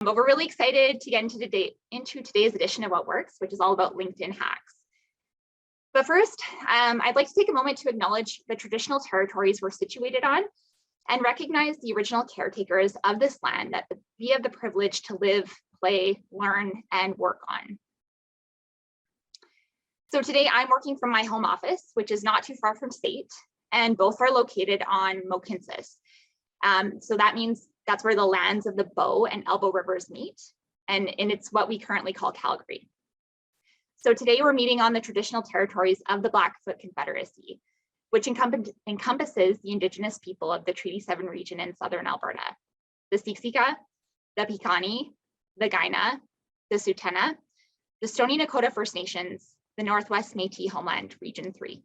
But we're really excited to get into today's edition of What Works, which is all about LinkedIn hacks. But first, I'd like to take a moment to acknowledge the traditional territories we're situated on and recognize the original caretakers of this land that we have the privilege to live, play, learn, and work on. So today I'm working from my home office, which is not too far from State, and both are located on Mohkinstsis. So that means that's where the lands of the Bow and Elbow Rivers meet, and it's what we currently call Calgary. So today we're meeting on the traditional territories of the Blackfoot Confederacy, which encompasses the Indigenous people of the Treaty 7 region in southern Alberta, the Siksika, the Piikani, the Kainai, the Tsuut'ina, the Stoney Nakoda First Nations, the Northwest Métis Homeland, Region 3.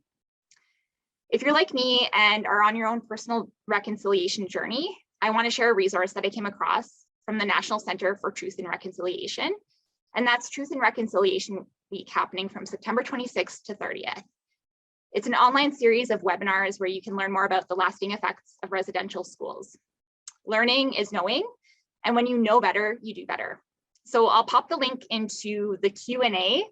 If you're like me and are on your own personal reconciliation journey, I want to share a resource that I came across from the National Center for Truth and Reconciliation, and that's Truth and Reconciliation Week happening from September 26th to 30th. It's an online series of webinars where you can learn more about the lasting effects of residential schools. Learning is knowing, and when you know better, you do better. So I'll pop the link into the Q&A,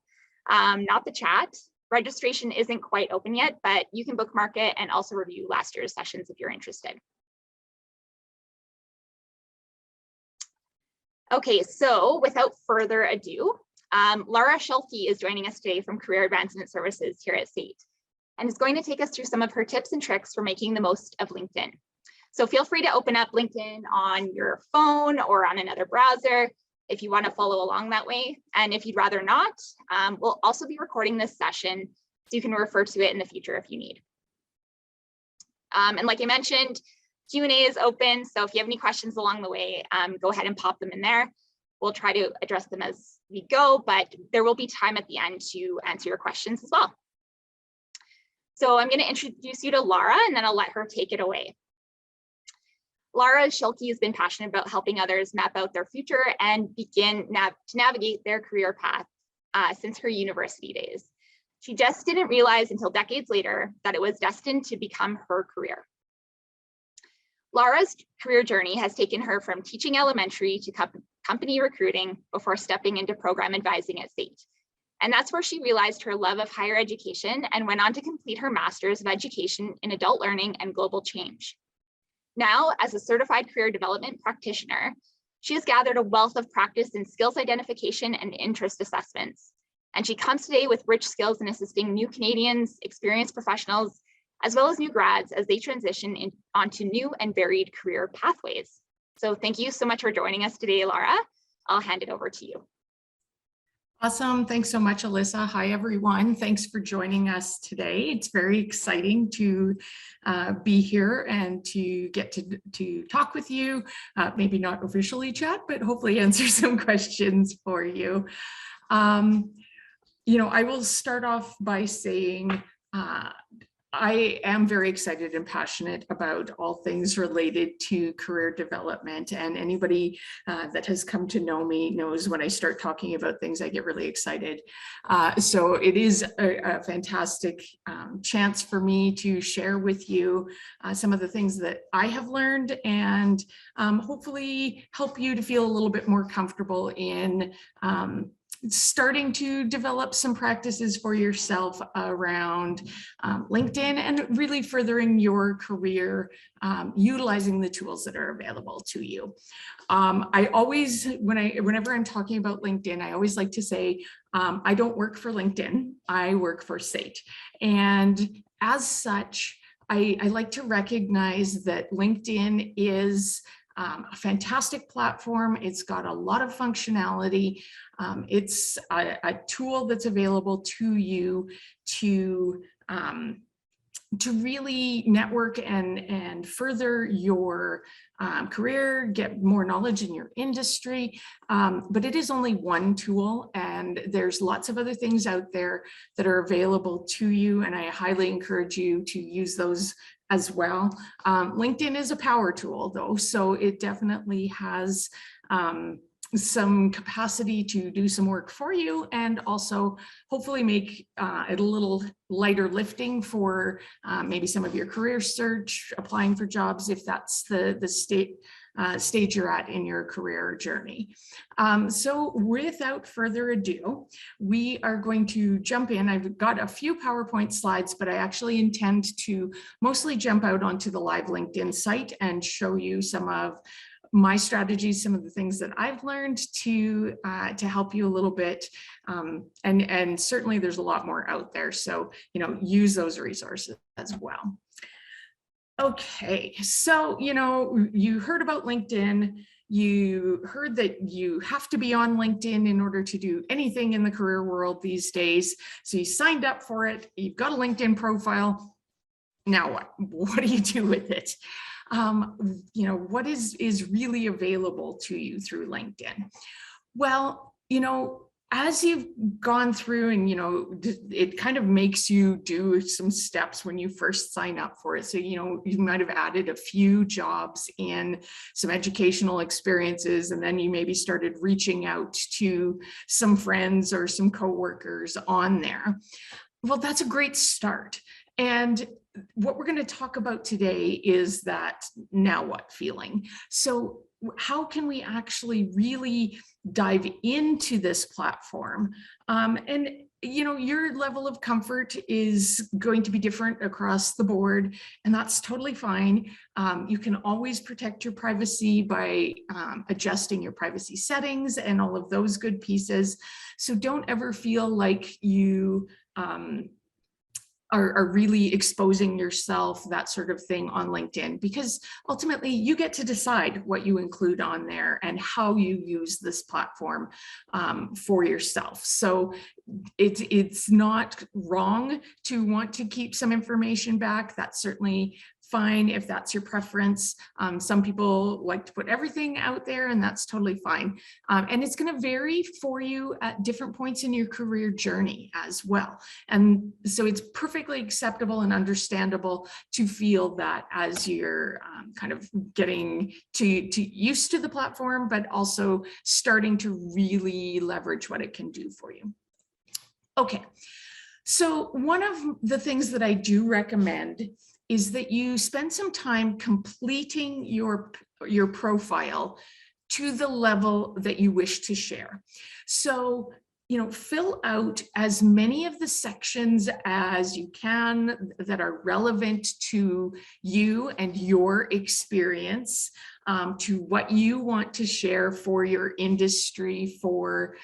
not the chat. Registration isn't quite open yet, but you can bookmark it and also review last year's sessions if you're interested. Okay, so without further ado, Laura Schulke is joining us today from Career Advancement Services here at SAIT, and is going to take us through some of her tips and tricks for making the most of LinkedIn. So feel free to open up LinkedIn on your phone or on another browser if you want to follow along that way. And if you'd rather not, we'll also be recording this session so you can refer to it in the future if you need. And like I mentioned, Q&A is open, so if you have any questions along the way, go ahead and pop them in there. We'll try to address them as we go, but there will be time at the end to answer your questions as well. So I'm going to introduce you to Laura, and then I'll let her take it away. Laura Schulke has been passionate about helping others map out their future and begin to navigate their career path since her university days. She just didn't realize until decades later that it was destined to become her career. Laura's career journey has taken her from teaching elementary to company recruiting before stepping into program advising at SAIT. And that's where she realized her love of higher education and went on to complete her Master's of Education in Adult Learning and Global Change. Now, as a certified career development practitioner, she has gathered a wealth of practice in skills identification and interest assessments. And she comes today with rich skills in assisting new Canadians, experienced professionals, as well as new grads as they transition onto new and varied career pathways. So thank you so much for joining us today, Laura. I'll hand it over to you. Awesome. Thanks so much, Alyssa. Hi, everyone. Thanks for joining us today. It's very exciting to be here and to get to talk with you. Maybe not officially chat, but hopefully answer some questions for you. You know, I will start off by saying I am very excited and passionate about all things related to career development, and anybody that has come to know me knows when I start talking about things, I get really excited. So it is a fantastic chance for me to share with you some of the things that I have learned and hopefully help you to feel a little bit more comfortable in starting to develop some practices for yourself around LinkedIn and really furthering your career, utilizing the tools that are available to you. I always, whenever I'm talking about LinkedIn, I always like to say, I don't work for LinkedIn, I work for SAIT. And as such, I like to recognize that LinkedIn is a fantastic platform. It's got a lot of functionality. It's a tool that's available to you to really network and further your career, get more knowledge in your industry. But it is only one tool, and there's lots of other things out there that are available to you, and I highly encourage you to use those as well. LinkedIn is a power tool though, so it definitely has some capacity to do some work for you, and also hopefully make it a little lighter lifting for maybe some of your career search, applying for jobs, if that's the state stage you're at in your career journey. So without further ado, we are going to jump in. I've got a few PowerPoint slides, but I actually intend to mostly jump out onto the live LinkedIn site and show you some of my strategies, some of the things that I've learned to help you a little bit. And certainly there's a lot more out there. So, use those resources as well. Okay, so, you heard about LinkedIn. You heard that you have to be on LinkedIn in order to do anything in the career world these days. So you signed up for it. You've got a LinkedIn profile. Now what? What do you do with it? What is really available to you through LinkedIn? Well, as you've gone through and, it kind of makes you do some steps when you first sign up for it. So, you might have added a few jobs in, some educational experiences, and then you maybe started reaching out to some friends or some coworkers on there. Well, that's a great start. And what we're going to talk about today is that now what feeling. So how can we actually really dive into this platform? And your level of comfort is going to be different across the board, and that's totally fine. You can always protect your privacy by adjusting your privacy settings and all of those good pieces. So don't ever feel like you are really exposing yourself, that sort of thing on LinkedIn, because ultimately you get to decide what you include on there and how you use this platform for yourself. So it's not wrong to want to keep some information back. That's certainly fine if that's your preference. Some people like to put everything out there, and that's totally fine. And it's going to vary for you at different points in your career journey as well. And so it's perfectly acceptable and understandable to feel that as you're kind of getting to used to the platform, but also starting to really leverage what it can do for you. Okay, so one of the things that I do recommend is that you spend some time completing your profile to the level that you wish to share. So, fill out as many of the sections as you can that are relevant to you and your experience, to what you want to share for your industry, for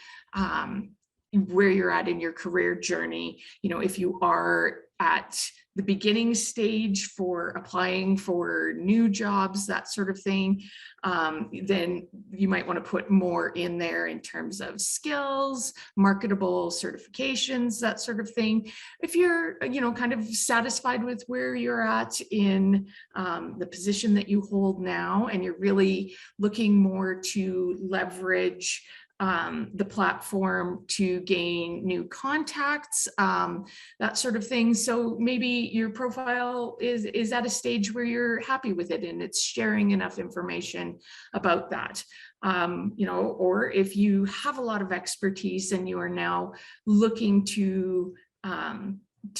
where you're at in your career journey. If you are at the beginning stage for applying for new jobs, that sort of thing, then you might want to put more in there in terms of skills, marketable certifications, that sort of thing. If you're, kind of satisfied with where you're at in the position that you hold now, and you're really looking more to leverage the platform to gain new contacts, that sort of thing. So maybe your profile is at a stage where you're happy with it and it's sharing enough information about that. Or if you have a lot of expertise and you are now looking to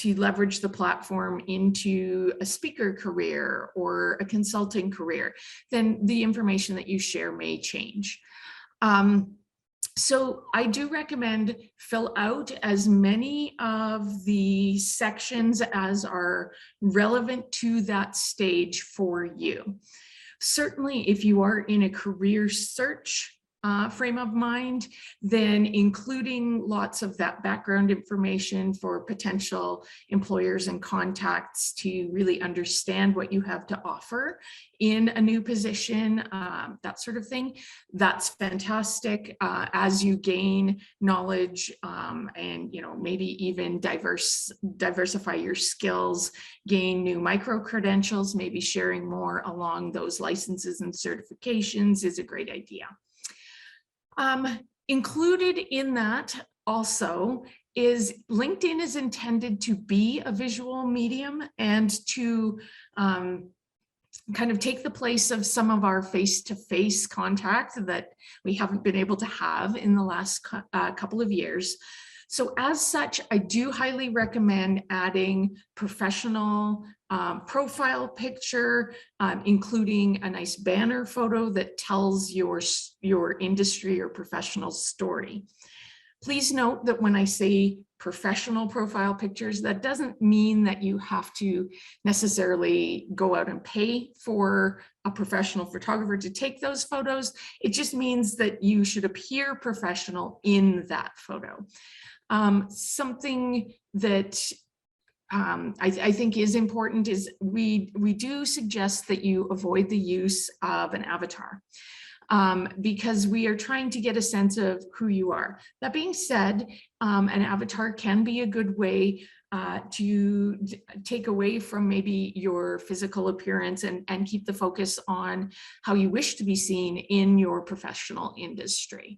leverage the platform into a speaker career or a consulting career, then the information that you share may change. So I do recommend fill out as many of the sections as are relevant to that stage for you. Certainly, if you are in a career search frame of mind, then including lots of that background information for potential employers and contacts to really understand what you have to offer in a new position, that sort of thing, that's fantastic. As you gain knowledge and maybe even diversify your skills, gain new micro credentials, maybe sharing more along those licenses and certifications is a great idea. Included in that also is LinkedIn is intended to be a visual medium and to kind of take the place of some of our face-to-face contact that we haven't been able to have in the last couple of years. So as such, I do highly recommend adding professional profile picture, including a nice banner photo that tells your industry or professional story. Please note that when I say professional profile pictures, that doesn't mean that you have to necessarily go out and pay for a professional photographer to take those photos. It just means that you should appear professional in that photo. Something that I think is important is we do suggest that you avoid the use of an avatar. Because we are trying to get a sense of who you are. That being said, an avatar can be a good way to take away from maybe your physical appearance and keep the focus on how you wish to be seen in your professional industry.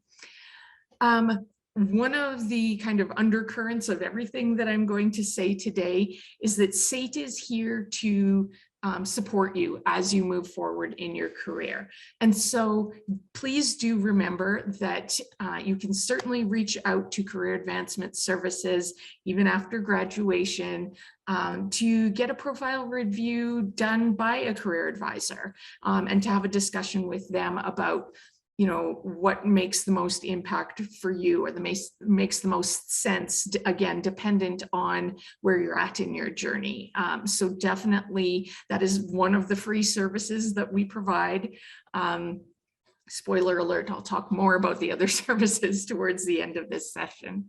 One of the kind of undercurrents of everything that I'm going to say today is that SAIT is here to support you as you move forward in your career. And so please do remember that you can certainly reach out to Career Advancement Services even after graduation to get a profile review done by a career advisor and to have a discussion with them about what makes the most impact for you, or makes the most sense, again, dependent on where you're at in your journey. So definitely that is one of the free services that we provide. Spoiler alert, I'll talk more about the other services towards the end of this session.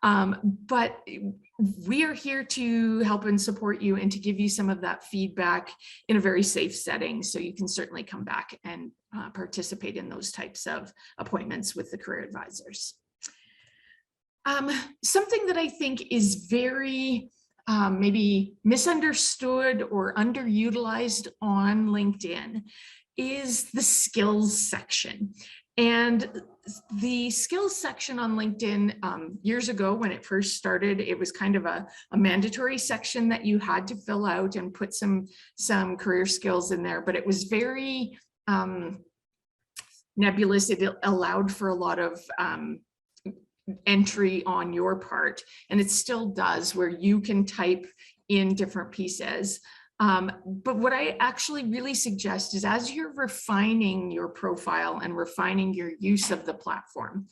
But we are here to help and support you and to give you some of that feedback in a very safe setting. So you can certainly come back and participate in those types of appointments with the career advisors. Something that I think is very maybe misunderstood or underutilized on LinkedIn is the skills section. And the skills section on LinkedIn, years ago when it first started, it was kind of a mandatory section that you had to fill out and put some career skills in there, but it was very nebulous. It allowed for a lot of entry on your part, and it still does, where you can type in different pieces. But what I actually really suggest is, as you're refining your profile and refining your use of the platform,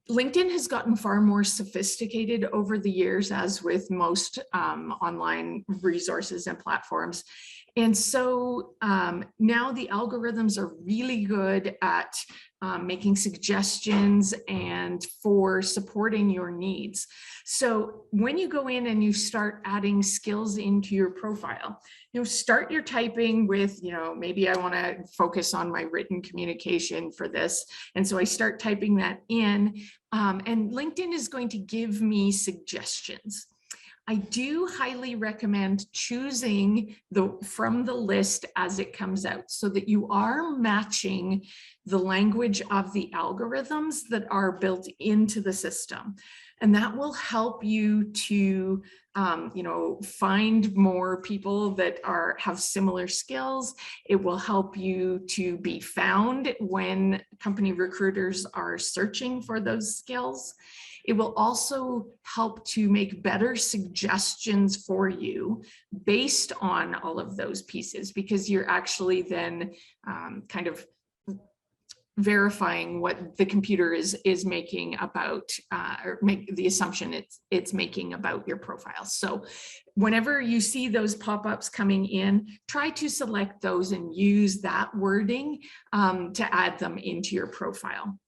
LinkedIn has gotten far more sophisticated over the years, as with most online resources and platforms. And so now the algorithms are really good at making suggestions and for supporting your needs. So when you go in and you start adding skills into your profile, start your typing with, maybe I want to focus on my written communication for this. And so I start typing that in, and LinkedIn is going to give me suggestions. I do highly recommend choosing from the list as it comes out, so that you are matching the language of the algorithms that are built into the system. And that will help you to find more people that have similar skills. It will help you to be found when company recruiters are searching for those skills. It will also help to make better suggestions for you based on all of those pieces, because you're actually then kind of verifying what the computer is making about, or make the assumption it's making about your profile. So whenever you see those pop-ups coming in, try to select those and use that wording to add them into your profile.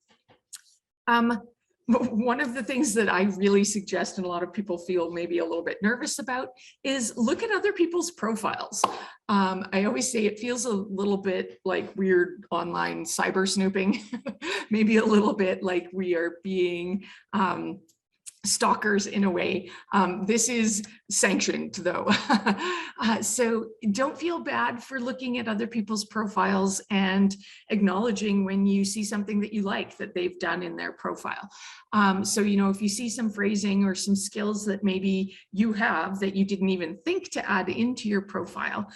One of the things that I really suggest, and a lot of people feel maybe a little bit nervous about, is look at other people's profiles. I always say it feels a little bit like weird online cyber snooping, maybe a little bit like we are being stalkers in a way. This is sanctioned though. So don't feel bad for looking at other people's profiles and acknowledging when you see something that you like that they've done in their profile. So, if you see some phrasing or some skills that maybe you have that you didn't even think to add into your profile,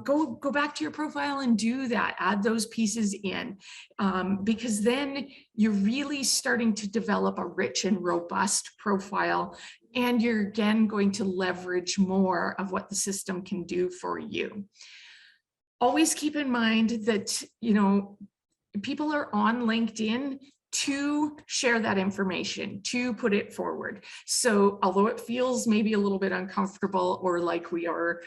go back to your profile and do that, add those pieces in, because then you're really starting to develop a rich and robust profile, and you're again going to leverage more of what the system can do for you. Always keep in mind that, you know, people are on LinkedIn to share that information, to put it forward. So although it feels maybe a little bit uncomfortable or like we are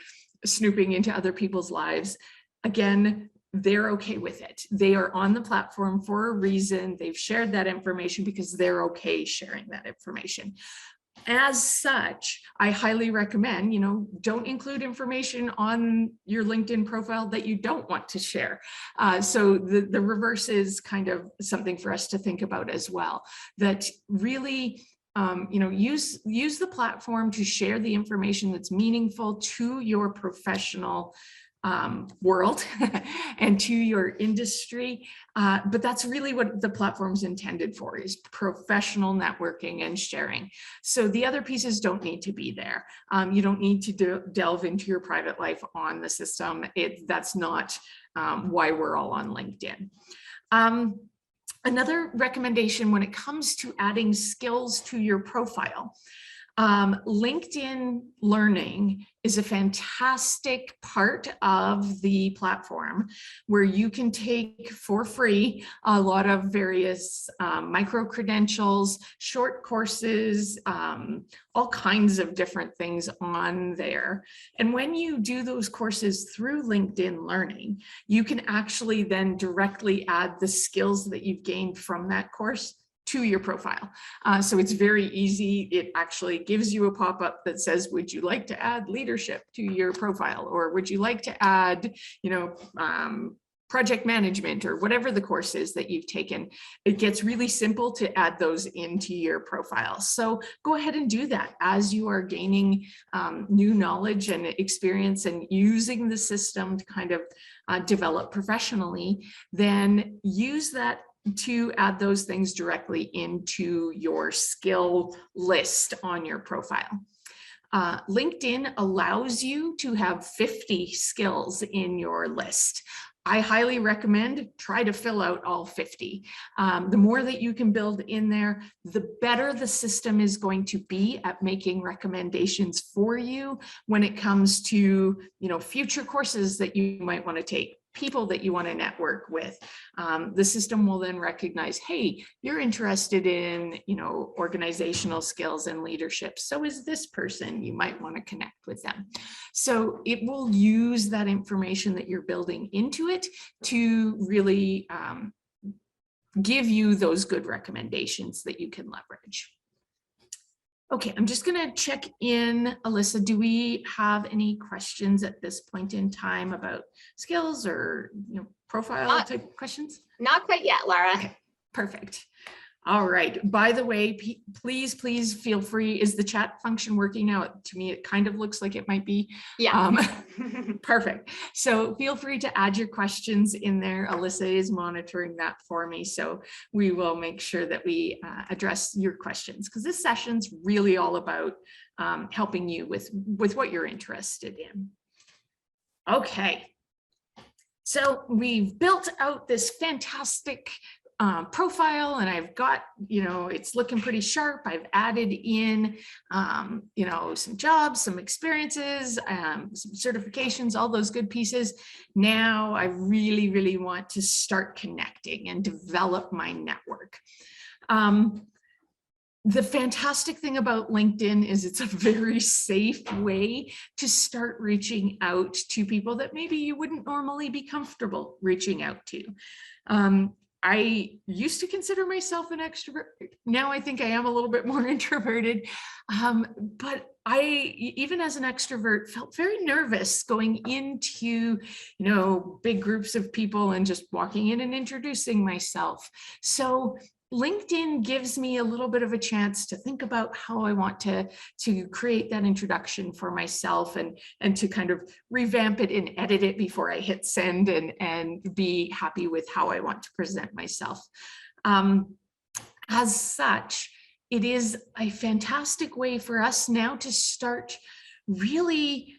snooping into other people's lives, again, they're okay with it. They are on the platform for a reason. They've shared that information because they're okay sharing that information. As such, I highly recommend, you know, don't include information on your LinkedIn profile that you don't want to share. So the reverse is kind of something for us to think about as well, that really, you know, use the platform to share the information that's meaningful to your professional world and to your industry. But that's really what the platform's intended for, is professional networking and sharing. So the other pieces don't need to be there. You don't need to delve into your private life on the system. That's not why we're all on LinkedIn. Another recommendation when it comes to adding skills to your profile, LinkedIn Learning is a fantastic part of the platform where you can take for free a lot of various micro credentials, short courses, all kinds of different things on there. And when you do those courses through LinkedIn Learning, you can actually then directly add the skills that you've gained from that course to your profile. So it's very easy. It actually gives you a pop-up that says, would you like to add leadership to your profile? Or would you like to add, you know, project management, or whatever the course is that you've taken? It gets really simple to add those into your profile. So go ahead and do that as you are gaining new knowledge and experience and using the system to kind of develop professionally. Then use that to add those things directly into your skill list on your profile. LinkedIn allows you to have 50 skills in your list. I highly recommend try to fill out all 50. The more that you can build in there, the better the system is going to be at making recommendations for you when it comes to, you know, future courses that you might want to take, people that you want to network with. The system will then recognize, hey, you're interested in, you know, organizational skills and leadership. So is this person. You might want to connect with them. So it will use that information that you're building into it to really give you those good recommendations that you can leverage. Okay, I'm just going to check in. Alyssa, do we have any questions at this point in time about skills or, you know, profile type questions? Not quite yet, Laura. Okay, perfect. All right. By the way, please feel free. Is the chat function working now? To me, it kind of looks like it might be. Yeah. Perfect. So feel free to add your questions in there. Alyssa is monitoring that for me. So we will make sure that we address your questions, because this session's really all about helping you with what you're interested in. Okay. So we've built out this fantastic profile, and I've got, you know, it's looking pretty sharp. I've added in, you know, some jobs, some experiences, some certifications, all those good pieces. Now I really, really want to start connecting and develop my network. The fantastic thing about LinkedIn is it's a very safe way to start reaching out to people that maybe you wouldn't normally be comfortable reaching out to. I used to consider myself an extrovert. Now I think I am a little bit more introverted. But I, even as an extrovert, felt very nervous going into, you know, big groups of people and just walking in and introducing myself. So LinkedIn gives me a little bit of a chance to think about how I want to create that introduction for myself, and to kind of revamp it and edit it before I hit send, and be happy with how I want to present myself. As such, it is a fantastic way for us now to start really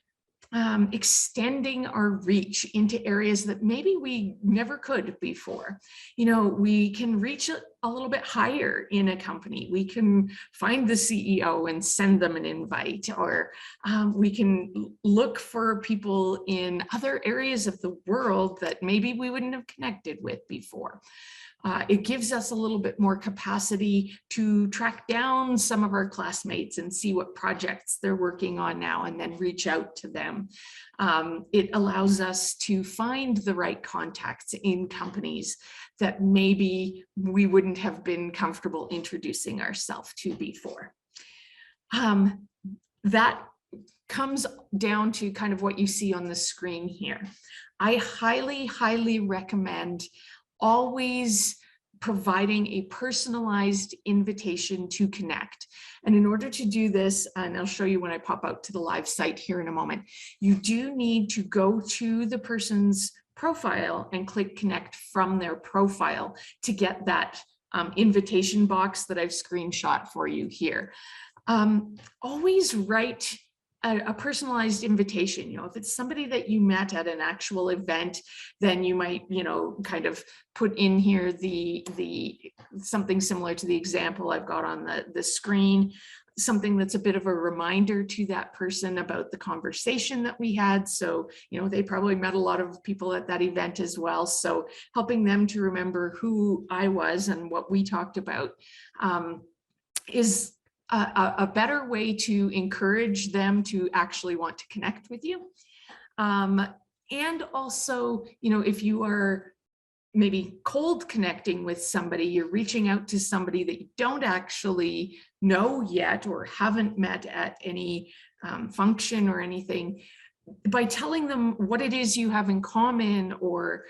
extending our reach into areas that maybe we never could before. You know, we can reach a little bit higher in a company. We can find the CEO and send them an invite, or we can look for people in other areas of the world that maybe we wouldn't have connected with before. It gives us a little bit more capacity to track down some of our classmates and see what projects they're working on now, and then reach out to them. It allows us to find the right contacts in companies that maybe we wouldn't have been comfortable introducing ourselves to before. That comes down to kind of what you see on the screen here. I highly, highly recommend always providing a personalized invitation to connect. And in order to do this, and I'll show you when I pop out to the live site here in a moment, you do need to go to the person's profile and click connect from their profile to get that invitation box that I've screenshot for you here. Always write a personalized invitation. You know, if it's somebody that you met at an actual event, then you might, you know, kind of put in here the something similar to the example I've got on the screen, something that's a bit of a reminder to that person about the conversation that we had. So, you know, they probably met a lot of people at that event as well. So helping them to remember who I was and what we talked about is a better way to encourage them to actually want to connect with you. And also, you know, if you are maybe cold connecting with somebody, you're reaching out to somebody that you don't actually know yet or haven't met at any function or anything, by telling them what it is you have in common, or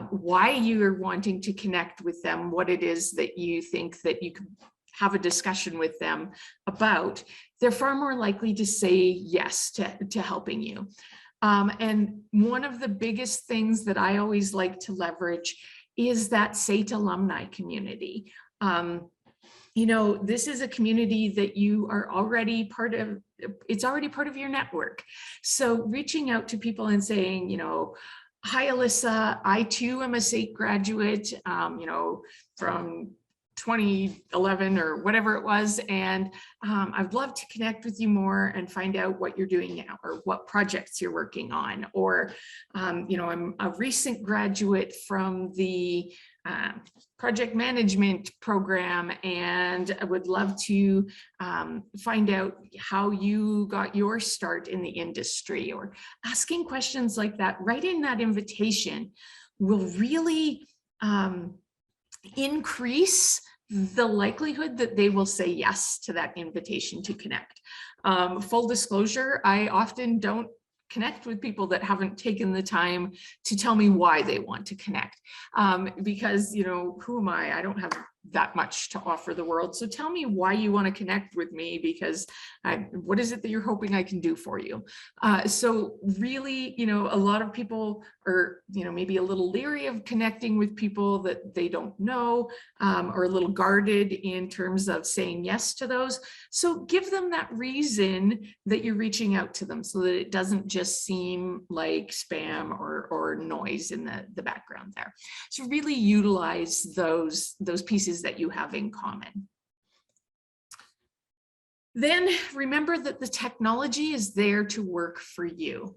why you're wanting to connect with them, what it is that you think that you can have a discussion with them about, they're far more likely to say yes to helping you. And one of the biggest things that I always like to leverage is that SAIT alumni community. You know, this is a community that you are already part of. It's already part of your network. So reaching out to people and saying, you know, hi, Alyssa, I too am a SAIT graduate, you know, from 2011 or whatever it was, and I'd love to connect with you more and find out what you're doing now, or what projects you're working on, or you know, I'm a recent graduate from the project management program, and I would love to find out how you got your start in the industry. Or asking questions like that right in that invitation will really increase the likelihood that they will say yes to that invitation to connect. Full disclosure, I often don't connect with people that haven't taken the time to tell me why they want to connect. Because, you know, who am I? I don't have that much to offer the world. So tell me why you want to connect with me, because what is it that you're hoping I can do for you? So really, you know, a lot of people are, you know, maybe a little leery of connecting with people that they don't know, or a little guarded in terms of saying yes to those. So give them that reason that you're reaching out to them, so that it doesn't just seem like spam or noise in the background there. So really utilize those pieces that you have in common. Then remember that the technology is there to work for you.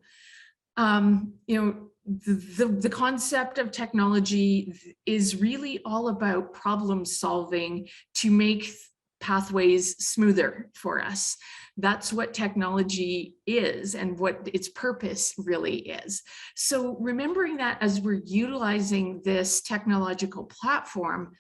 You know, the concept of technology is really all about problem solving to make pathways smoother for us. That's what technology is and what its purpose really is. So remembering that as we're utilizing this technological platform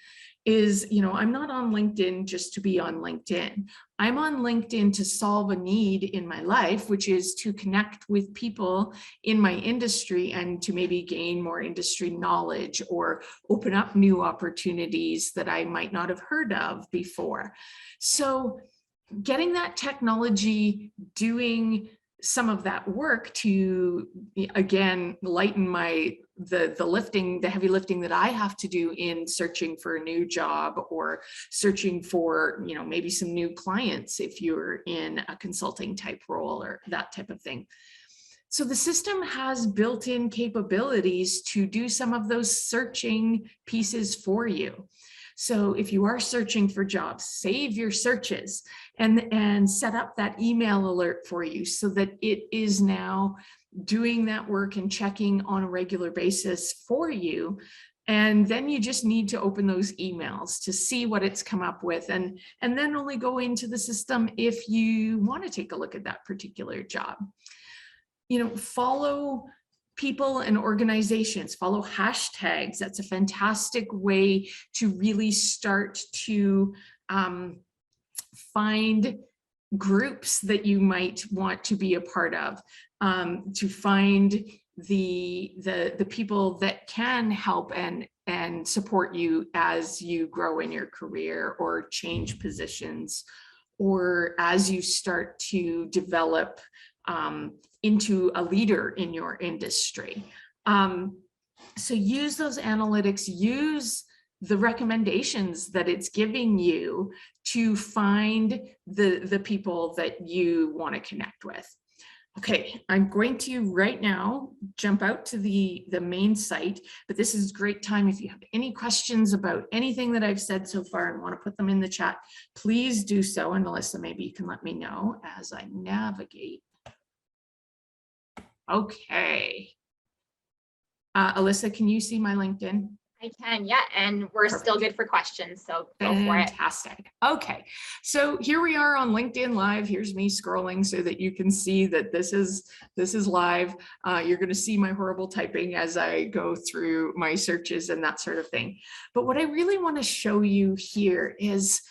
is, you know, I'm not on LinkedIn just to be on LinkedIn. I'm on LinkedIn to solve a need in my life, which is to connect with people in my industry and to maybe gain more industry knowledge or open up new opportunities that I might not have heard of before. So getting that technology doing some of that work to, again, lighten the heavy lifting that I have to do in searching for a new job, or searching for, you know, maybe some new clients if you're in a consulting type role or that type of thing. So the system has built-in capabilities to do some of those searching pieces for you. So if you are searching for jobs, save your searches and set up that email alert for you so that it is now doing that work and checking on a regular basis for you. And then you just need to open those emails to see what it's come up with, and then only go into the system if you want to take a look at that particular job. You know, follow people and organizations, follow hashtags. That's a fantastic way to really start to find groups that you might want to be a part of, to find the people that can help and support you as you grow in your career or change positions, or as you start to develop into a leader in your industry. So use those analytics, use the recommendations that it's giving you to find the people that you want to connect with. Okay, I'm going to right now jump out to the main site, but this is a great time. If you have any questions about anything that I've said so far and want to put them in the chat, please do so. And Alyssa, maybe you can let me know as I navigate. Okay. Alyssa, can you see my LinkedIn? I can, yeah, and we're still good for questions, so go for it. Fantastic. Okay, so here we are on LinkedIn Live. Here's me scrolling so that you can see that this is live. You're going to see my horrible typing as I go through my searches and that sort of thing. But what I really want to show you here is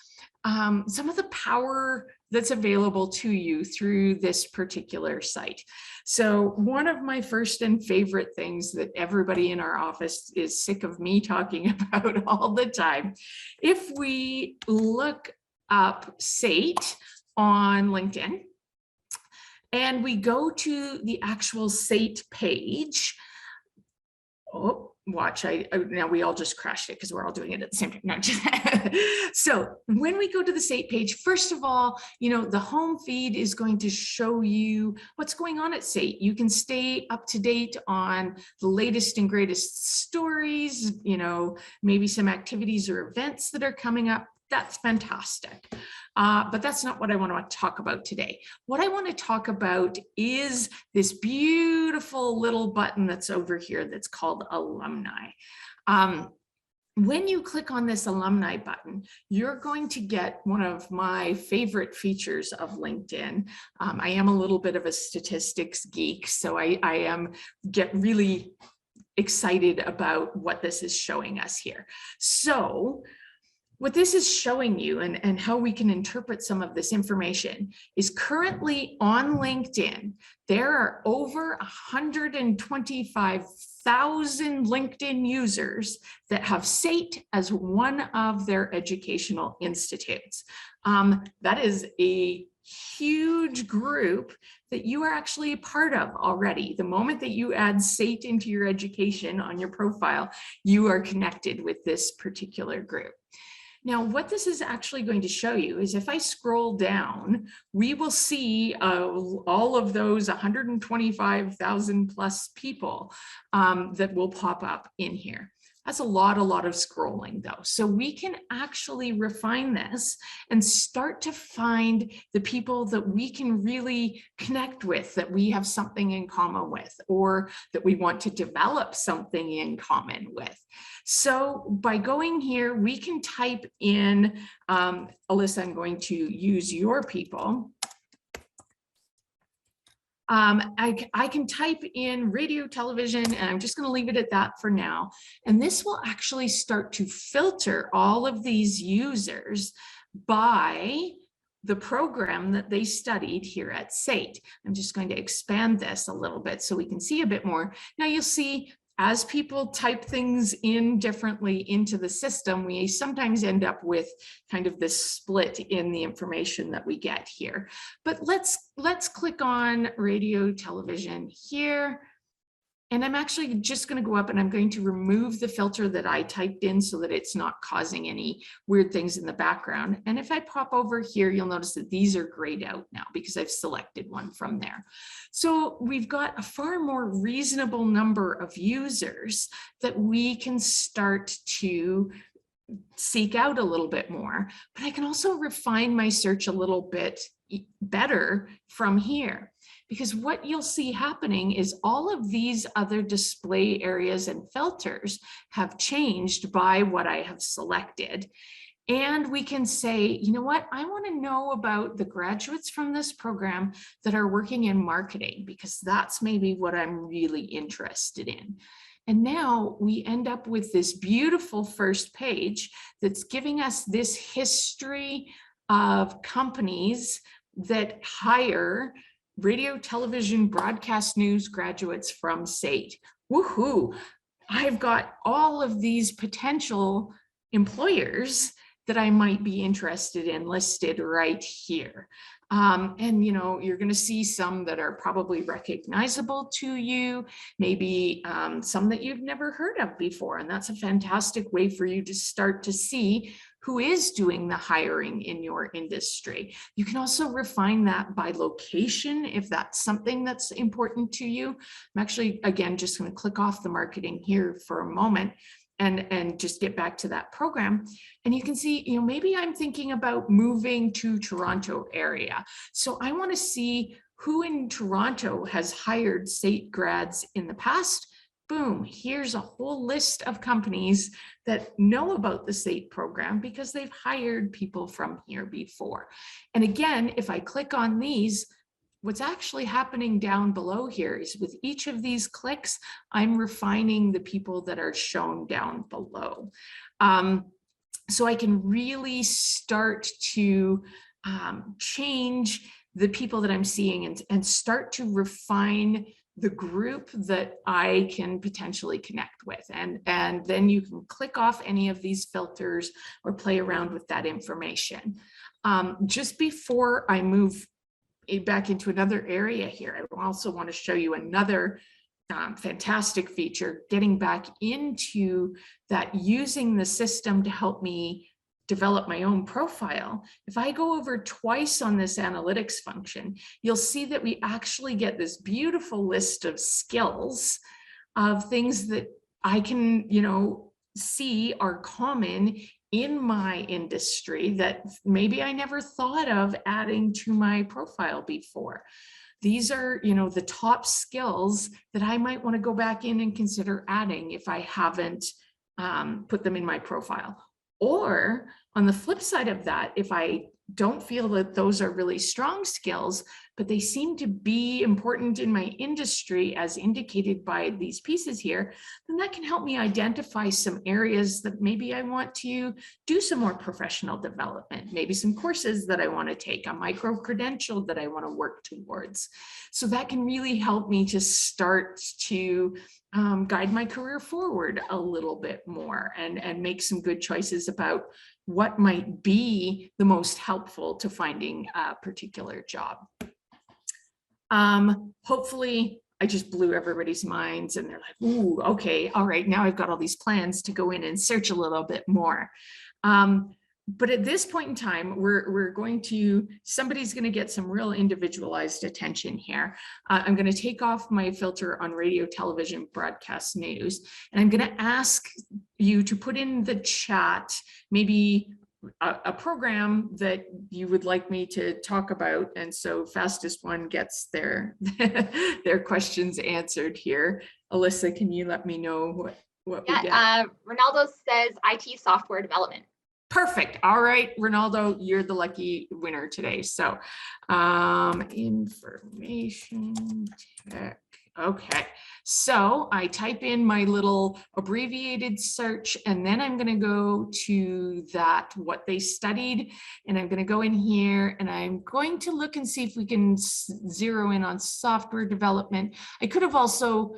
some of the power that's available to you through this particular site. So one of my first and favorite things that everybody in our office is sick of me talking about all the time, if we look up SAIT on LinkedIn and we go to the actual SAIT page, oh, watch, now we all just crashed it because we're all doing it at the same time. No, so when we go to the SAIT page, first of all, you know, the home feed is going to show you what's going on at SAIT. You can stay up to date on the latest and greatest stories, you know, maybe some activities or events that are coming up. That's fantastic. But that's not what I want to talk about today. What I want to talk about is this beautiful little button that's over here that's called Alumni. When you click on this Alumni button, you're going to get one of my favorite features of LinkedIn. I am a little bit of a statistics geek, so I get really excited about what this is showing us here. So what this is showing you and how we can interpret some of this information is currently on LinkedIn, there are over 125,000 LinkedIn users that have SAIT as one of their educational institutes. That is a huge group that you are actually a part of already. The moment that you add SAIT into your education on your profile, you are connected with this particular group. Now, what this is actually going to show you is if I scroll down, we will see all of those 125,000 plus people that will pop up in here. That's a lot of scrolling though. So we can actually refine this and start to find the people that we can really connect with, that we have something in common with, or that we want to develop something in common with. So by going here, we can type in, Alyssa, I'm going to use your people. I can type in radio, television, and I'm just going to leave it at that for now. And this will actually start to filter all of these users by the program that they studied here at SAIT. I'm just going to expand this a little bit so we can see a bit more. Now you'll see as people type things in differently into the system, we sometimes end up with kind of this split in the information that we get here. But let's click on radio, television here. And I'm actually just going to go up and I'm going to remove the filter that I typed in so that it's not causing any weird things in the background. And if I pop over here, you'll notice that these are grayed out now because I've selected one from there. So we've got a far more reasonable number of users that we can start to seek out a little bit more, but I can also refine my search a little bit better from here. Because what you'll see happening is all of these other display areas and filters have changed by what I have selected. And we can say, you know what, I want to know about the graduates from this program that are working in marketing, because that's maybe what I'm really interested in. And now we end up with this beautiful first page that's giving us this history of companies that hire radio, television, broadcast news graduates from SAIT. Woohoo! I've got all of these potential employers that I might be interested in listed right here. And you're going to see some that are probably recognizable to you, maybe some that you've never heard of before. And that's a fantastic way for you to start to see who is doing the hiring in your industry. You can also refine that by location if that's something that's important to you. I'm actually, again, just going to click off the marketing here for a moment and just get back to that program. And you can see, maybe I'm thinking about moving to Toronto area. So I want to see who in Toronto has hired SAIT grads in the past. Boom, here's a whole list of companies that know about the SAIT program because they've hired people from here before. And again, if I click on these, what's actually happening down below here is with each of these clicks, I'm refining the people that are shown down below. So I can really start to change the people that I'm seeing and start to refine the group that I can potentially connect with. And then you can click off any of these filters or play around with that information. Just before I move back into another area here, I also want to show you another fantastic feature, getting back into that, using the system to help me develop my own profile. If I go over twice on this analytics function, you'll see that we actually get this beautiful list of skills of things that I can, see are common in my industry that maybe I never thought of adding to my profile before. These are, the top skills that I might want to go back in and consider adding if I haven't put them in my profile. Or on the flip side of that, if I don't feel that those are really strong skills, but they seem to be important in my industry as indicated by these pieces here, then that can help me identify some areas that maybe I want to do some more professional development, maybe some courses that I want to take, a micro credential that I want to work towards. So that can really help me to start to guide my career forward a little bit more and make some good choices about what might be the most helpful to finding a particular job. Hopefully I just blew everybody's minds and they're like, ooh, okay, all right, now I've got all these plans to go in and search a little bit more. But at this point in time, somebody's going to get some real individualized attention here. I'm going to take off my filter on radio, television, broadcast news, and I'm going to ask you to put in the chat maybe a program that you would like me to talk about. And so fastest one gets their questions answered here. Alyssa, can you let me know what we get? Ronaldo says IT software development. Perfect. All right, Ronaldo, you're the lucky winner today. So information tech. Okay, so I type in my little abbreviated search, and then I'm going to go to what they studied, and I'm going to go in here and I'm going to look and see if we can zero in on software development. I could have also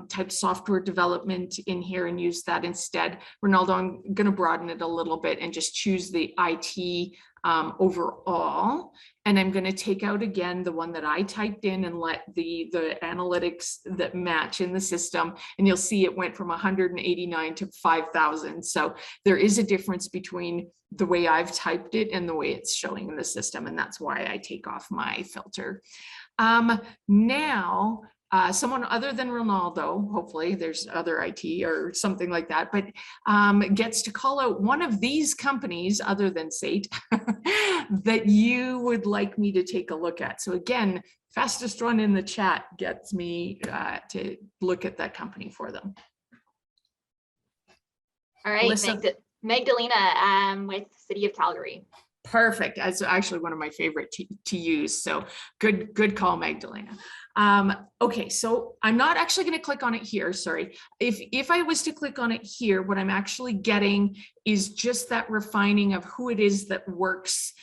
typed software development in here and used that instead. Ronaldo, I'm going to broaden it a little bit and just choose the IT overall. And I'm going to take out again the one that I typed in and let the analytics that match in the system. And you'll see it went from 189 to 5,000. So there is a difference between the way I've typed it and the way it's showing in the system. And that's why I take off my filter. Now, someone other than Ronaldo, hopefully there's other IT or something like that, but gets to call out one of these companies other than SAIT that you would like me to take a look at. So again, fastest one in the chat gets me to look at that company for them. All right, Magdalena with City of Calgary. Perfect. That's actually one of my favorite to use. So good call, Magdalena. Okay, so I'm not actually going to click on it here. Sorry. If I was to click on it here, what I'm actually getting is just that refining of who it is that works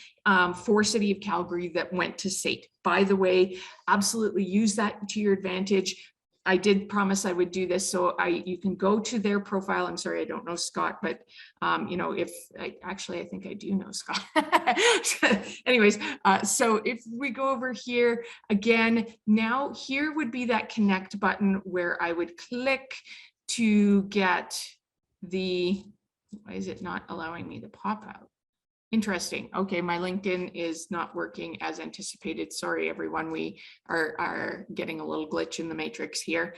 for City of Calgary that went to SAIT. By the way, absolutely use that to your advantage. I did promise I would do this, so you can go to their profile. I'm sorry, I don't know Scott, but you know, I think I do know Scott. Anyways, so if we go over here again, now here would be that connect button where I would click to get the, why is it not allowing me to pop out? Interesting. Okay, my LinkedIn is not working as anticipated. Sorry, everyone. We are getting a little glitch in the matrix here.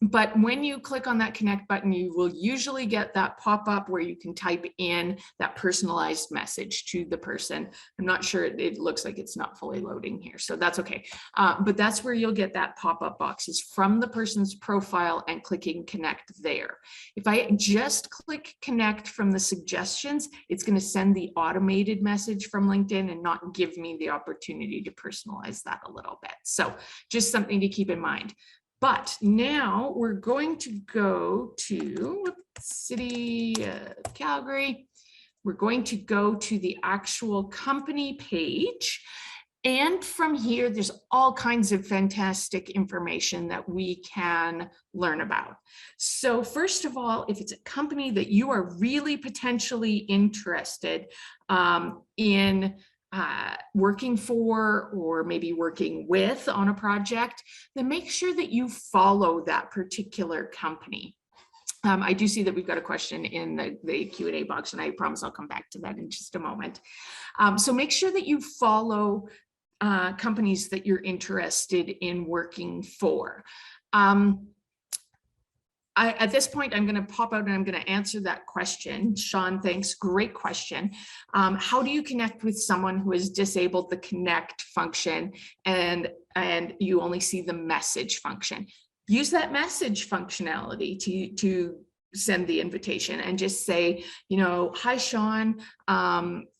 But when you click on that connect button, you will usually get that pop up where you can type in that personalized message to the person. I'm not sure, it looks like it's not fully loading here, so that's okay. But that's where you'll get that pop-up boxes from the person's profile and clicking connect there. If I just click connect from the suggestions, it's going to send the automated message from LinkedIn and not give me the opportunity to personalize that a little bit. So just something to keep in mind. But now we're going to go to City of Calgary. We're going to go to the actual company page. And from here, there's all kinds of fantastic information that we can learn about. So first of all, if it's a company that you are really potentially interested in working for, or maybe working with on a project, then make sure that you follow that particular company. I do see that we've got a question in the Q&A box, and I promise I'll come back to that in just a moment. So make sure that you follow companies that you're interested in working for. At this point, I'm going to pop out and I'm going to answer that question. Sean, thanks. Great question. How do you connect with someone who has disabled the connect function and you only see the message function? Use that message functionality to send the invitation and just say, you know, hi, Sean.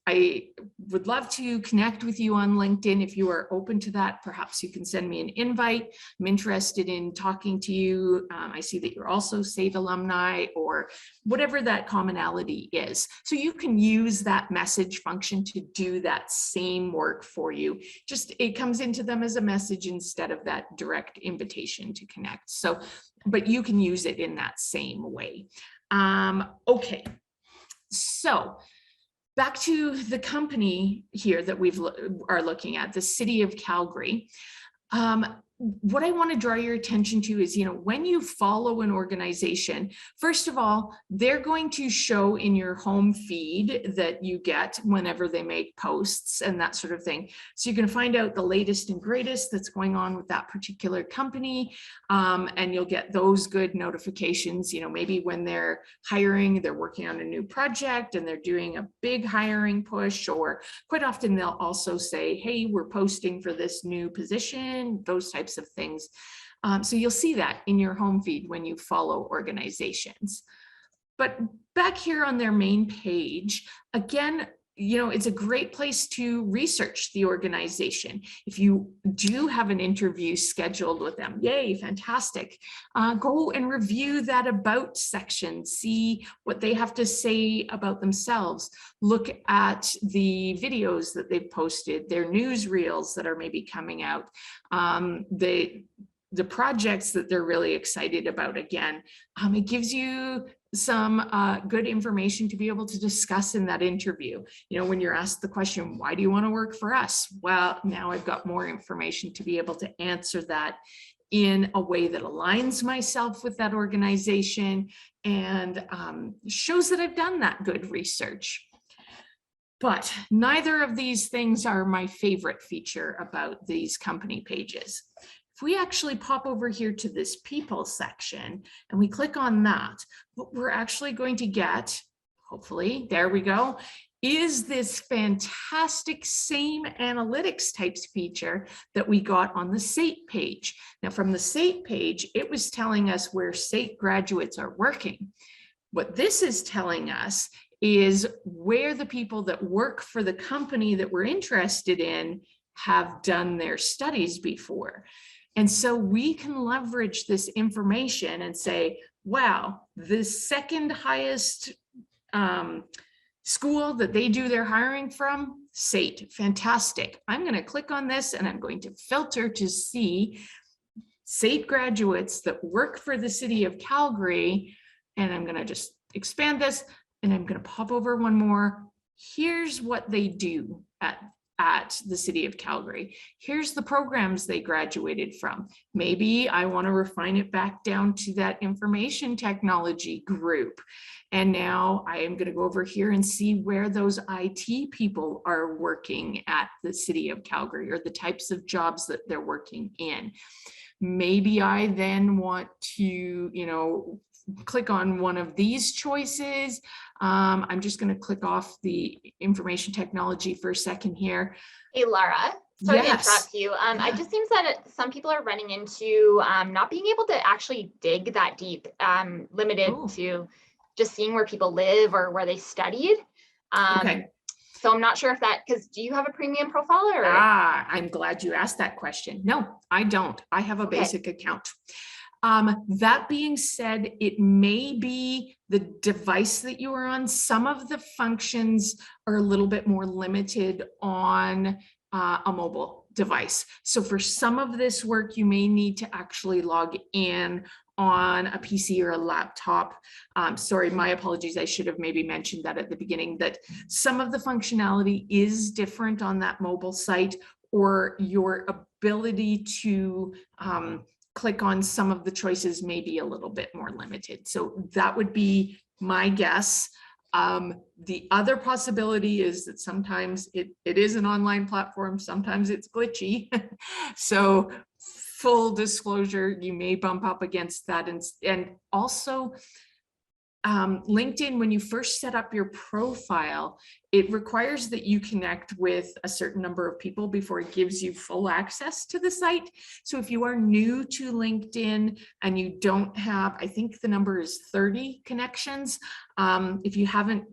I would love to connect with you on LinkedIn. If you are open to that, perhaps you can send me an invite. I'm interested in talking to you. I see that you're also SAIT alumni, or whatever that commonality is. So you can use that message function to do that same work for you. Just it comes into them as a message instead of that direct invitation to connect. So, but you can use it in that same way. Okay, so back to the company here that we are looking at, the City of Calgary. What I want to draw your attention to is, you know, when you follow an organization, first of all, they're going to show in your home feed that you get whenever they make posts and that sort of thing. So you're going to find out the latest and greatest that's going on with that particular company. And you'll get those good notifications, you know, maybe when they're hiring, they're working on a new project and they're doing a big hiring push, or quite often they'll also say, hey, we're posting for this new position, those types of things. So you'll see that in your home feed when you follow organizations. But back here on their main page, again, you know, it's a great place to research the organization. If you do have an interview scheduled with them, yay, fantastic. Go and review that about section, see what they have to say about themselves. Look at the videos that they've posted, their news reels that are maybe coming out. the projects that they're really excited about. Again, it gives you some good information to be able to discuss in that interview. You know, when you're asked the question, why do you want to work for us? Well, now I've got more information to be able to answer that in a way that aligns myself with that organization and shows that I've done that good research. But neither of these things are my favorite feature about these company pages. If we actually pop over here to this people section and we click on that, what we're actually going to get, hopefully, there we go, is this fantastic same analytics types feature that we got on the SAIT page. Now from the SAIT page, it was telling us where SAIT graduates are working. What this is telling us is where the people that work for the company that we're interested in have done their studies before. And so we can leverage this information and say, wow, the second highest school that they do their hiring from, SAIT, fantastic. I'm going to click on this and I'm going to filter to see SAIT graduates that work for the city of Calgary. And I'm going to just expand this and I'm going to pop over one more. Here's what they do at the city of Calgary. Here's the programs they graduated from. Maybe I want to refine it back down to that information technology group. And now I am going to go over here and see where those IT people are working at the city of Calgary, or the types of jobs that they're working in. Maybe I then want to, you know, click on one of these choices. I'm just going to click off the information technology for a second here. Hey, Lara, sorry to Yes. interrupt you. It just seems that some people are running into not being able to actually dig that deep, limited to just seeing where people live or where they studied. Okay. So I'm not sure if that, because do you have a premium profile or? I'm glad you asked that question. No, I don't. I have a basic account. That being said, it may be the device that you are on. Some of the functions are a little bit more limited on a mobile device. So for some of this work, you may need to actually log in on a PC or a laptop. Sorry, my apologies. I should have maybe mentioned that at the beginning, that some of the functionality is different on that mobile site, or your ability to click on some of the choices may be a little bit more limited. So that would be my guess. The other possibility is that sometimes it is an online platform, sometimes it's glitchy. So full disclosure, you may bump up against that. And also, LinkedIn, when you first set up your profile, it requires that you connect with a certain number of people before it gives you full access to the site. So if you are new to LinkedIn and you don't have, I think the number is 30 connections. If you haven't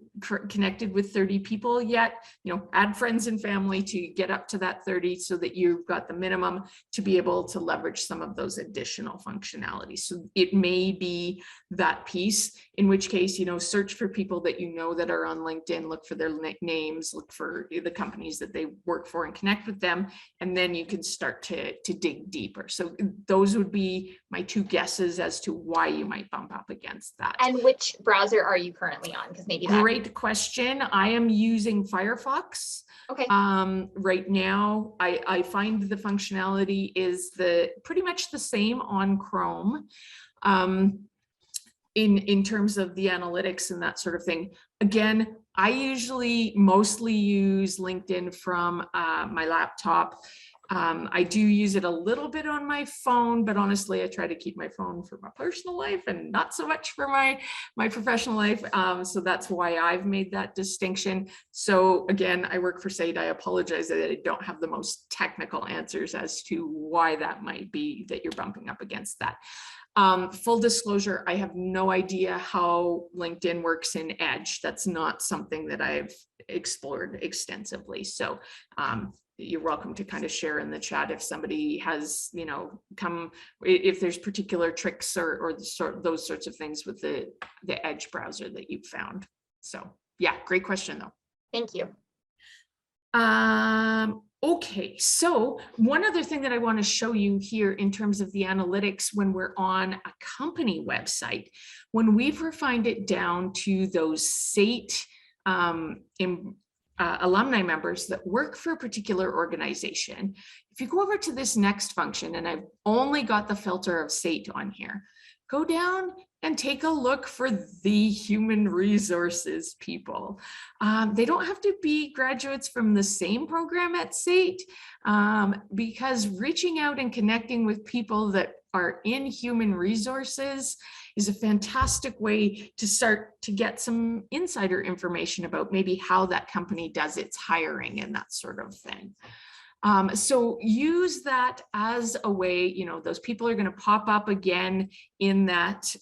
connected with 30 people yet, you know, add friends and family to get up to that 30 so that you've got the minimum to be able to leverage some of those additional functionalities. So it may be that piece, in which case, you know, search for people that you know that are on LinkedIn, look for their names, look for the companies that they work for and connect with them, and then you can start to dig deeper. So those would be my two guesses as to why you might bump up against that. And which browser are you currently on? Because maybe that. Great question. I am using Firefox. Okay. Right now, I find the functionality is pretty much the same on Chrome. In terms of the analytics and that sort of thing. Again, I usually mostly use LinkedIn from my laptop. I do use it a little bit on my phone, but honestly, I try to keep my phone for my personal life and not so much for my professional life. So that's why I've made that distinction. So again, I work for SAIT. I apologize that I don't have the most technical answers as to why that might be that you're bumping up against that. Full disclosure, I have no idea how LinkedIn works in Edge. That's not something that I've explored extensively. So you're welcome to kind of share in the chat if somebody has, you know, if there's particular tricks or those sorts of things with the Edge browser that you've found. So yeah, great question though. Thank you. Okay, so one other thing that I want to show you here in terms of the analytics when we're on a company website, when we've refined it down to those SAIT alumni members that work for a particular organization, if you go over to this next function, and I've only got the filter of SAIT on here, go down and take a look for the human resources people. They don't have to be graduates from the same program at SAIT, because reaching out and connecting with people that are in human resources is a fantastic way to start to get some insider information about maybe how that company does its hiring and that sort of thing. So use that as a way, you know, those people are going to pop up again in that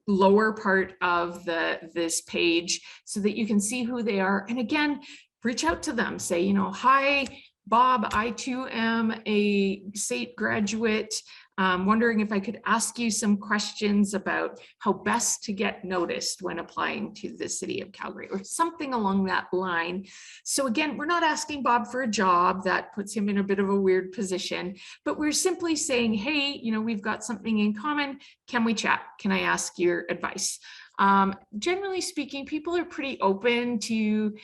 lower part of this page so that you can see who they are. And again, reach out to them, say, you know, hi, Bob, I too am a SAIT graduate. Wondering if I could ask you some questions about how best to get noticed when applying to the city of Calgary, or something along that line. So again, we're not asking Bob for a job. That puts him in a bit of a weird position, but we're simply saying, hey, you know, we've got something in common. Can we chat? Can I ask your advice? Generally speaking, people are pretty open to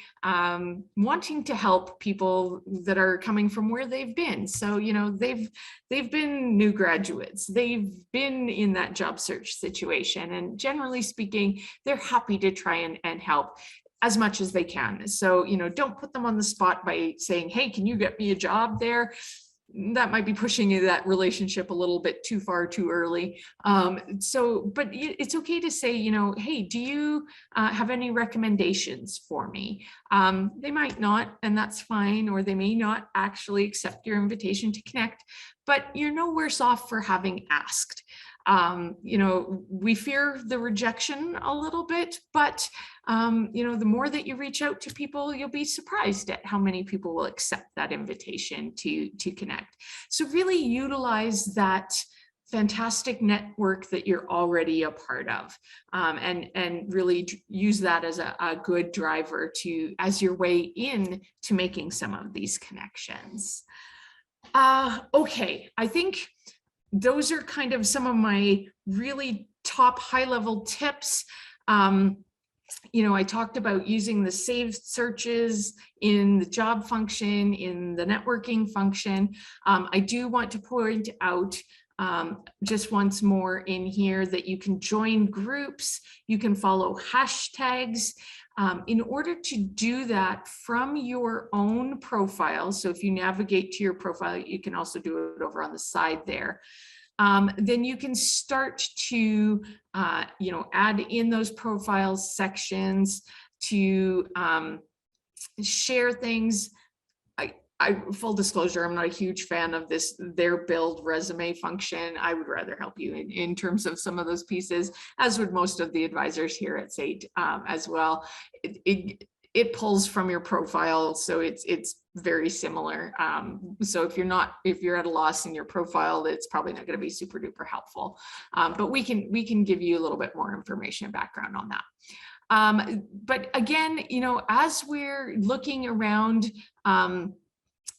wanting to help people that are coming from where they've been. So, you know, they've been new graduates, they've been in that job search situation, and generally speaking, they're happy to try and help as much as they can. So, you know, don't put them on the spot by saying, hey, can you get me a job there? That might be pushing that relationship a little bit too far too early. But it's okay to say, you know, hey, do you have any recommendations for me? They might not, and that's fine, or they may not actually accept your invitation to connect, but you're no worse off for having asked. You know, we fear the rejection a little bit, but you know, the more that you reach out to people, you'll be surprised at how many people will accept that invitation to connect. So really utilize that fantastic network that you're already a part of, and really use that as a good driver as your way in to making some of these connections. Okay, I think those are kind of some of my really top high-level tips. You know, I talked about using the saved searches in the job function, in the networking function. I do want to point out just once more in here that you can join groups, you can follow hashtags. In order to do that from your own profile, so if you navigate to your profile, you can also do it over on the side there. Then you can start to, you know, add in those profiles sections to share things. Full disclosure, I'm not a huge fan of their build resume function. I would rather help you in terms of some of those pieces, as would most of the advisors here at SAIT as well. It pulls from your profile, so it's very similar. So if you're at a loss in your profile, it's probably not going to be super duper helpful. But we can give you a little bit more information and background on that. But again, you know, as we're looking around,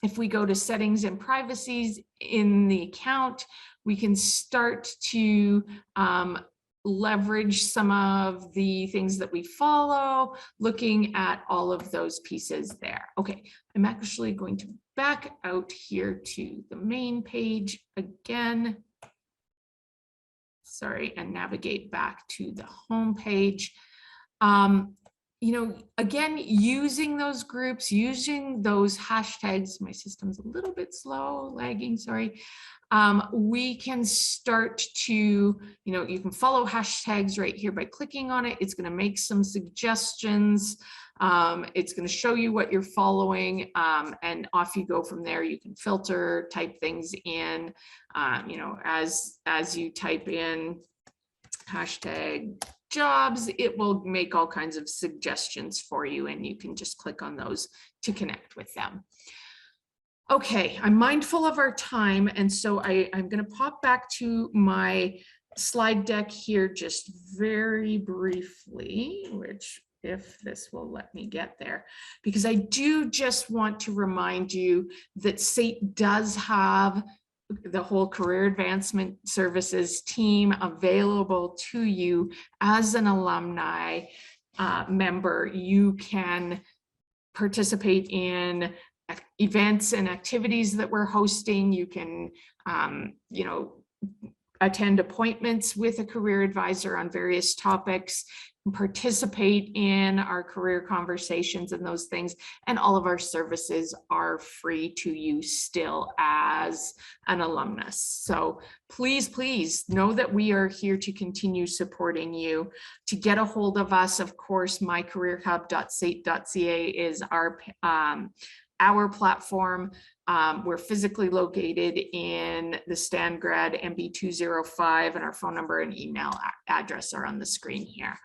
if we go to settings and privacies in the account, we can start to leverage some of the things that we follow, looking at all of those pieces there. Okay, I'm actually going to back out here to the main page again. Sorry, and navigate back to the home page. You know, again, using those groups, using those hashtags, my system's a little bit slow, lagging, sorry. We can start to, you know, you can follow hashtags right here by clicking on it. It's going to make some suggestions. It's going to show you what you're following, and off you go from there. You can filter, type things in, you know, as you type in hashtag jobs, it will make all kinds of suggestions for you, and you can just click on those to connect with them. Okay, I'm mindful of our time, and so I'm going to pop back to my slide deck here just very briefly, which if this will let me get there, because I do just want to remind you that SAIT does have the whole career advancement services team available to you as an alumni member. You can participate in events and activities that we're hosting. You can, you know, attend appointments with a career advisor on various topics, participate in our career conversations and those things. And all of our services are free to you still as an alumnus. So please, please know that we are here to continue supporting you. To get a hold of us, of course, mycareerhub.sait.ca is our platform. We're physically located in the Stangrad MB205, and our phone number and email address are on the screen here.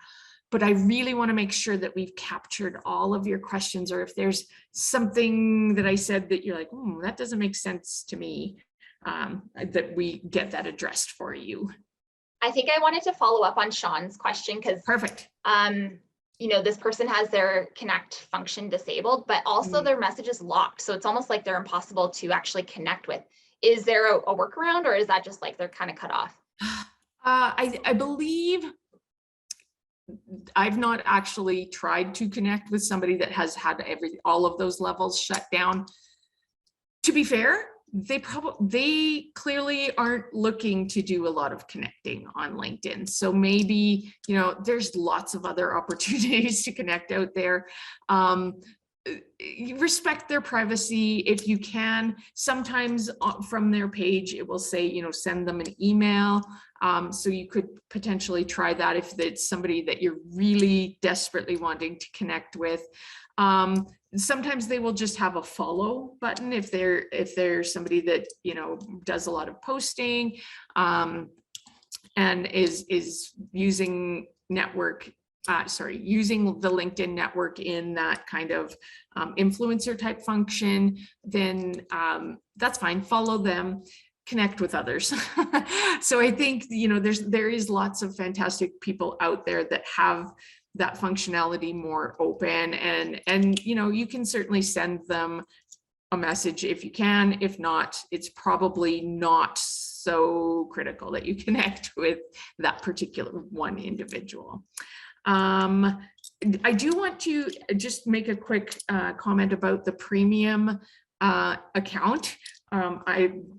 But I really want to make sure that we've captured all of your questions, or if there's something that I said that you're like, that doesn't make sense to me, that we get that addressed for you. I think I wanted to follow up on Sean's question because Perfect. You know, this person has their connect function disabled, but also their message is locked. So it's almost like they're impossible to actually connect with. Is there a workaround, or is that just like they're kind of cut off? I believe I've not actually tried to connect with somebody that has had all of those levels shut down. To be fair, they clearly aren't looking to do a lot of connecting on LinkedIn. So maybe, you know, there's lots of other opportunities to connect out there. Respect their privacy if you can. Sometimes from their page, it will say, you know, send them an email. So you could potentially try that if it's somebody that you're really desperately wanting to connect with. Sometimes they will just have a follow button if they're somebody that, you know, does a lot of posting and is using using the LinkedIn network in that kind of influencer type function, then that's fine. Follow them, connect with others. So I think, you know, there is lots of fantastic people out there that have that functionality more open, and you know, you can certainly send them a message if you can. If not, it's probably not so critical that you connect with that particular one individual. I do want to just make a quick comment about the premium account.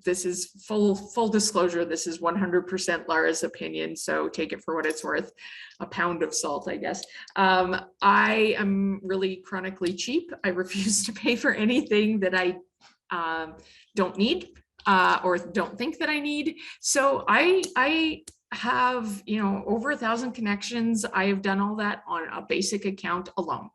This is full disclosure. This is 100% Lara's opinion, so take it for what it's worth. A pound of salt, I guess. I am really chronically cheap. I refuse to pay for anything that I don't need or don't think that I need. So I have, you know, over 1,000 connections. I have done all that on a basic account alone.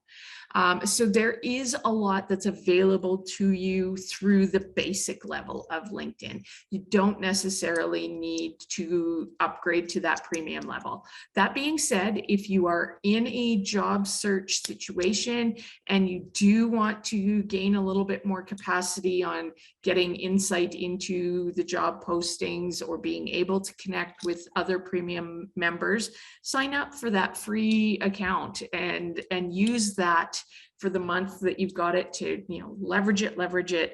So there is a lot that's available to you through the basic level of LinkedIn. You don't necessarily need to upgrade to that premium level. That being said, if you are in a job search situation and you do want to gain a little bit more capacity on getting insight into the job postings or being able to connect with other premium members, sign up for that free account and use that for the month that you've got it to, you know, leverage it,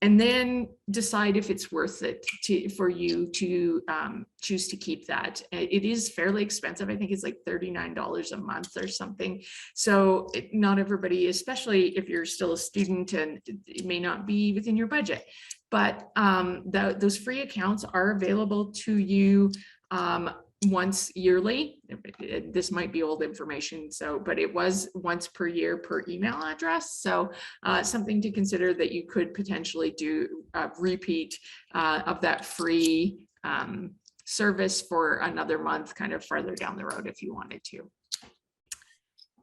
and then decide if it's worth it for you to choose to keep that. It is fairly expensive. I think it's like $39 a month or something. So not everybody, especially if you're still a student, and it may not be within your budget, but those free accounts are available to you once yearly. This might be old information, but it was once per year per email address. So something to consider, that you could potentially do a repeat of that free service for another month, kind of farther down the road if you wanted to.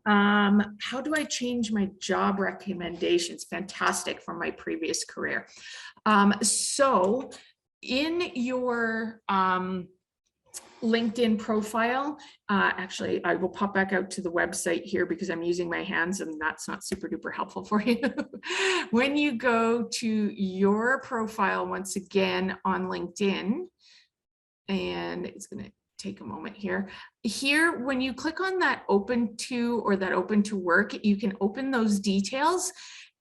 How do I change my job recommendations? Fantastic, from my previous career. So in your LinkedIn profile, actually, I will pop back out to the website here because I'm using my hands and that's not super duper helpful for you. When you go to your profile, once again on LinkedIn, and it's going to take a moment here. Here, when you click on that open to or that open to work, you can open those details.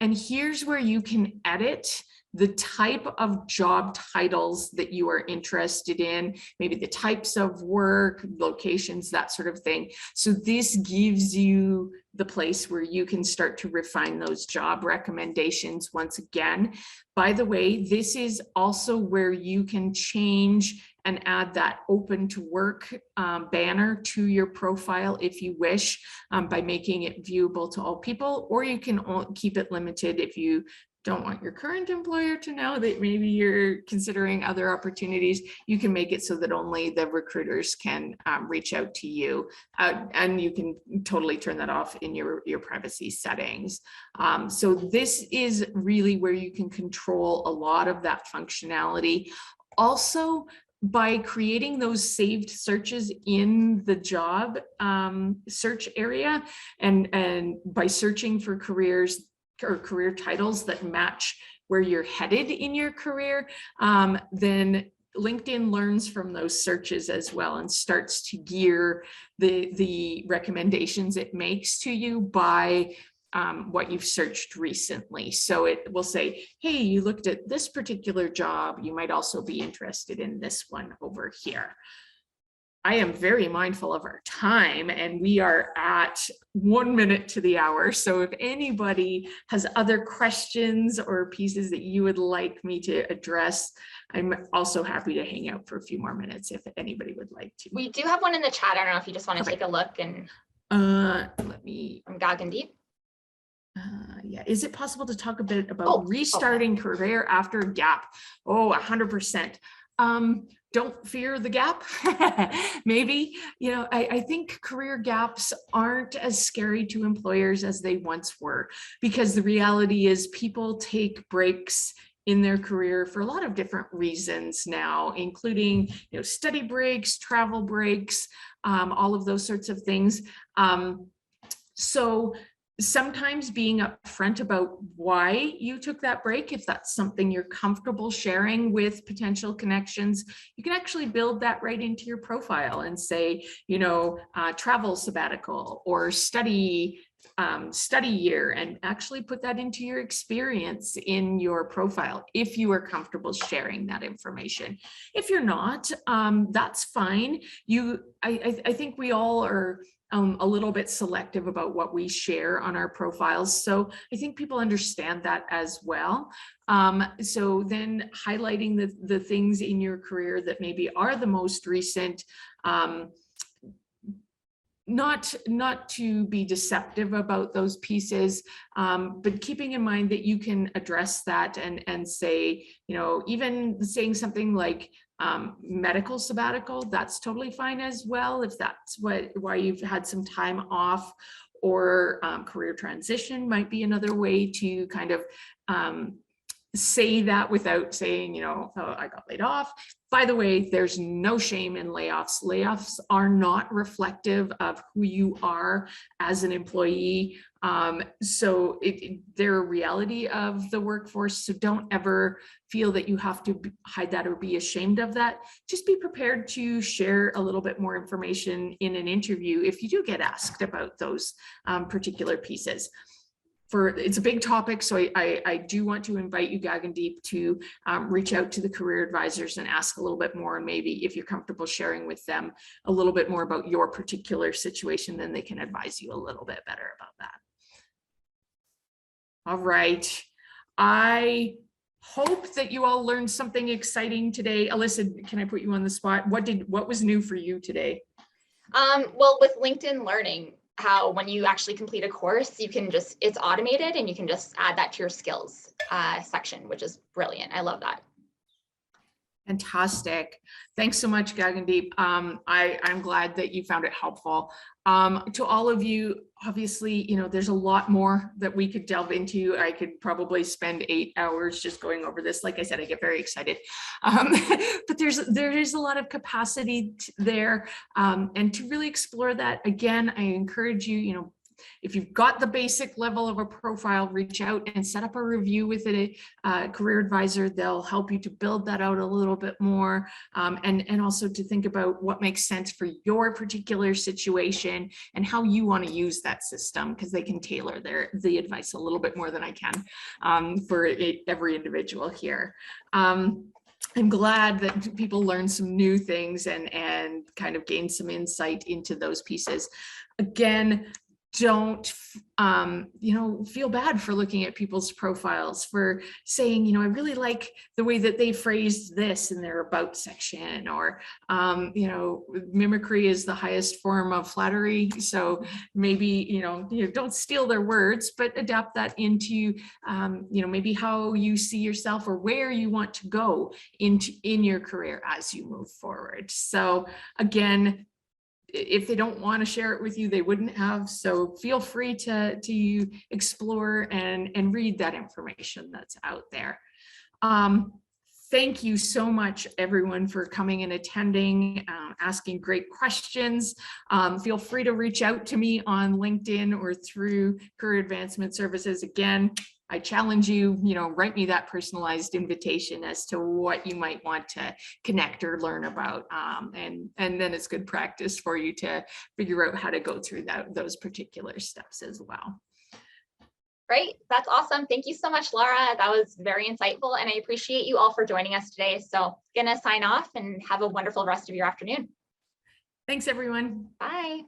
And here's where you can edit the type of job titles that you are interested in, maybe the types of work, locations, that sort of thing. So this gives you the place where you can start to refine those job recommendations once again. By the way, this is also where you can change and add that open to work banner to your profile if you wish, by making it viewable to all people, or you can keep it limited if you don't want your current employer to know that maybe you're considering other opportunities. You can make it so that only the recruiters can reach out to you, and you can totally turn that off in your privacy settings. So this is really where you can control a lot of that functionality. Also, by creating those saved searches in the job search area, and by searching for careers or career titles that match where you're headed in your career, then LinkedIn learns from those searches as well and starts to gear the recommendations it makes to you by what you've searched recently. So it will say, hey, you looked at this particular job, you might also be interested in this one over here. I am very mindful of our time, and we are at 1 minute to the hour. So if anybody has other questions or pieces that you would like me to address, I'm also happy to hang out for a few more minutes if anybody would like to. We do have one in the chat. I don't know if you just want to take a look. And let me. From Gagandeep. Yeah, is it possible to talk a bit about restarting career after a gap? Oh, 100%. Don't fear the gap. Maybe, you know, I think career gaps aren't as scary to employers as they once were, because the reality is people take breaks in their career for a lot of different reasons now, including, you know, study breaks, travel breaks, all of those sorts of things. So sometimes being upfront about why you took that break, if that's something you're comfortable sharing with potential connections, you can actually build that right into your profile and say, you know, travel sabbatical or study year, and actually put that into your experience in your profile if you are comfortable sharing that information. If you're not, that's fine. I think we all are a little bit selective about what we share on our profiles. So I think people understand that as well. So then highlighting the things in your career that maybe are the most recent, not to be deceptive about those pieces, but keeping in mind that you can address that and say, you know, even saying something like medical sabbatical, that's totally fine as well, if that's why you've had some time off, or career transition might be another way to kind of say that without saying, you know, oh, I got laid off. By the way, there's no shame in layoffs. Layoffs are not reflective of who you are as an employee. So they're a reality of the workforce. So don't ever feel that you have to hide that or be ashamed of that. Just be prepared to share a little bit more information in an interview if you do get asked about those particular pieces. It's a big topic, so I do want to invite you, Gagandeep, to reach out to the career advisors and ask a little bit more, and maybe if you're comfortable sharing with them a little bit more about your particular situation, then they can advise you a little bit better about that. All right. I hope that you all learned something exciting today. Alyssa, can I put you on the spot? What was new for you today? Well, with LinkedIn Learning, how when you actually complete a course, you can just, it's automated and you can just add that to your skills section, which is brilliant. I love that. Fantastic. Thanks so much, Gagandeep. I'm glad that you found it helpful. To all of you, obviously, you know, there's a lot more that we could delve into. I could probably spend 8 hours just going over this. Like I said, I get very excited. But there is a lot of capacity there. And to really explore that, again, I encourage you, you know, If you've got the basic level of a profile, reach out and set up a review with a career advisor. They'll help you to build that out a little bit more, and also to think about what makes sense for your particular situation and how you want to use that system, because they can tailor the advice a little bit more than I can for every individual here. I'm glad that people learn some new things and kind of gain some insight into those pieces. Again, don't feel bad for looking at people's profiles, for saying, I really like the way that they phrased this in their about section, or mimicry is the highest form of flattery, so maybe don't steal their words, but adapt that into maybe how you see yourself or where you want to go in your career as you move forward. So again, if they don't want to share it with you, they wouldn't have. So feel free to explore and read that information that's out there. Thank you so much, everyone, for coming and attending, asking great questions. Feel free to reach out to me on LinkedIn or through Career Advancement Services. Again, I challenge you, write me that personalized invitation as to what you might want to connect or learn about. And then it's good practice for you to figure out how to go through those particular steps as well. Great, that's awesome. Thank you so much, Laura. That was very insightful, and I appreciate you all for joining us today. So gonna sign off and have a wonderful rest of your afternoon. Thanks, everyone. Bye.